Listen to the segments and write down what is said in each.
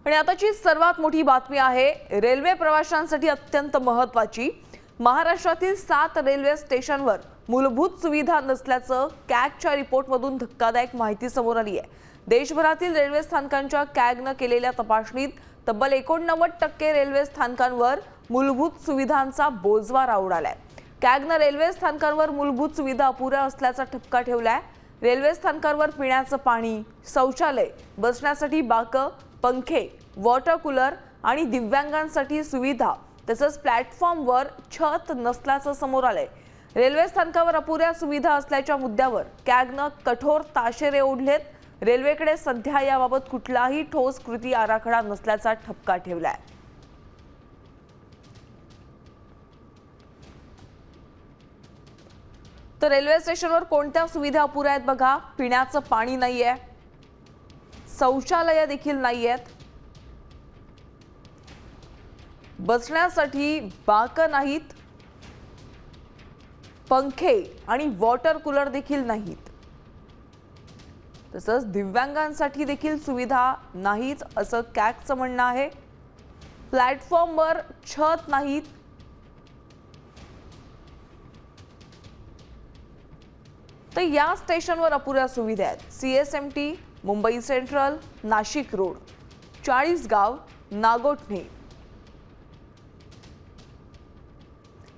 आणि आताची सर्वात मोठी बातमी आहे रेल्वे प्रवाशांसाठी अत्यंत महत्त्वाची। महाराष्ट्रातील 7 रेल्वे स्टेशनवर मूलभूत सुविधा नसल्याचं कॅगच्या रिपोर्टमधून धक्कादायक माहिती समोर आली आहे। देशभरातील रेल्वे स्थानकांच्या कॅगनं केलेल्या तपासणीत तब्बल 89% रेल्वे स्थानकांवर मूलभूत सुविधांचा बोजवारा उडालाय। कॅगनं रेल्वे स्थानकांवर मूलभूत सुविधा अपुऱ्या असल्याचा ठपका ठेवलाय। रेल्वे स्थानकांवर पिण्याचं पाणी, शौचालय, बसण्यासाठी बाकं, पंखे, वॉटर कूलर आणि दिव्यांगांसाठी सुविधा तसंच प्लॅटफॉर्मवर छत नसल्याचं समोर आलंय। रेल्वे स्थानकावर अपुऱ्या सुविधा असल्याच्या मुद्द्यावर कॅगनं कठोर ताशेरे ओढलेत। रेल्वेकडे सध्या याबाबत कुठलाही ठोस कृती आराखडा नसल्याचा ठपका ठेवलाय। तर रेल्वे स्टेशनवर कोणत्या सुविधा अपुऱ्या आहेत बघा। पिण्याचं पाणी नाहीये, शौचालय देखील नाहीयेत, बसण्यासाठी बाकं नाहीत, पंखे आणि वॉटर कूलर देखील नाहीत, तसंच दिव्यांगांसाठी देखील सुविधा नाहीत असं कॅगचं म्हणणं आहे। प्लॅटफॉर्मवर छत नाहीत, तर या स्टेशनवर अपुऱ्या सुविधा आहेत। CSMT, Mumbai central, Nashik road, Chalisgaon, Nagothane,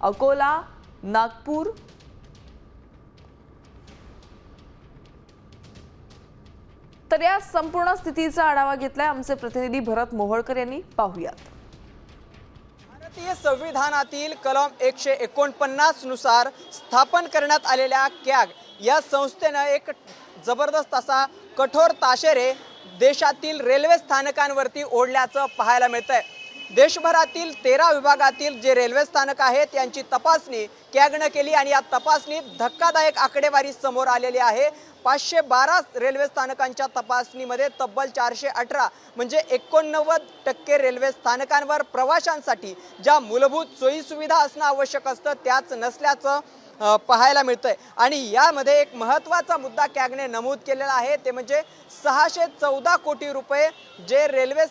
Akola, Nagpur, तर या संपूर्ण स्थितीचा आढावा घेतलाय आमचे प्रतिनिधी भरत मोहोळकर यांनी। पाहूयात। भारतीय संविधानातील कलम 149 नुसार स्थापन करण्यात आलेल्या कॅग या संस्थेने एक जबरदस्त असा कठोर ताशेरे देशातील रेल्वे स्थानकांवरती ओढल्याचं पाहायला मिळतंय। देशभरातील 13 विभागातील जे रेल्वे स्थानक आहेत त्यांची तपासणी कॅगनं केली आणि या तपासणीत धक्कादायक आकडेवारी समोर आलेली आहे। 512 रेल्वे स्थानकांच्या तपासणीमध्ये तब्बल 418 म्हणजे 89% रेल्वे स्थानकांवर प्रवाशांसाठी ज्या मूलभूत सोयी सुविधा असणं आवश्यक असतं त्याच नसल्याचं पाहायला मिळतंय। आणि यामध्ये एक महत्त्वाचा मुद्दा कॅगने नमूद केलेला आहे ते म्हणजे 614 कोटी रुपये जे रेल्वे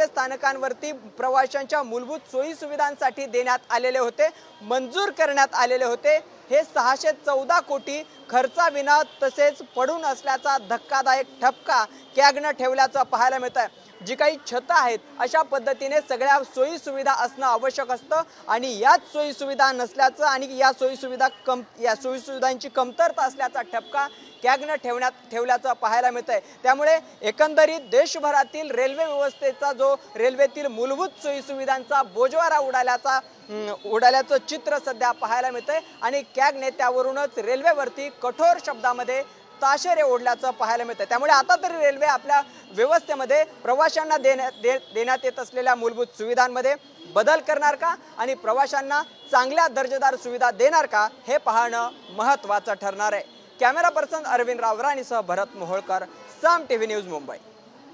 स्थानकांवरती प्रवाशांच्या मूलभूत सोयी सुविधांसाठी देण्यात आलेले होते, मंजूर करण्यात आलेले होते। हे 614 कोटी खर्चाविना तसेच पडून असल्याचा धक्कादायक ठपका कॅगनं ठेवल्याचं पाहायला मिळतंय। जी काही छतं आहेत अशा पद्धतीने सगळ्या सोयी सुविधा असणं आवश्यक असतं आणि याच सोयी सुविधा नसल्याचं आणि या सोयी सुविधांची कमतरता असल्याचा ठपका कॅगनं ठेवल्याचं पाहायला मिळतंय। त्यामुळे एकंदरीत देशभरातील रेल्वे व्यवस्थेचा जो रेल्वेतील मूलभूत सोयी सुविधांचा बोजवारा उडाल्याचं चित्र सध्या पाहायला मिळतंय आणि कॅगने त्यावरूनच रेल्वेवरती कठोर शब्दामध्ये ताशेरे ओढल्याचं पाहायला मिळतं। त्यामुळे आता तरी रेल्वे आपल्या व्यवस्थेमध्ये प्रवाशांना देण्यात येत असलेल्या मूलभूत सुविधांमध्ये बदल करणार का आणि प्रवाशांना चांगल्या दर्जेदार सुविधा देणार का हे पाहणं महत्त्वाचं ठरणार आहे। कॅमेरा पर्सन अरविंद रावराणीसह भरत मोहोळकर, साम टीव्ही न्यूज, मुंबई।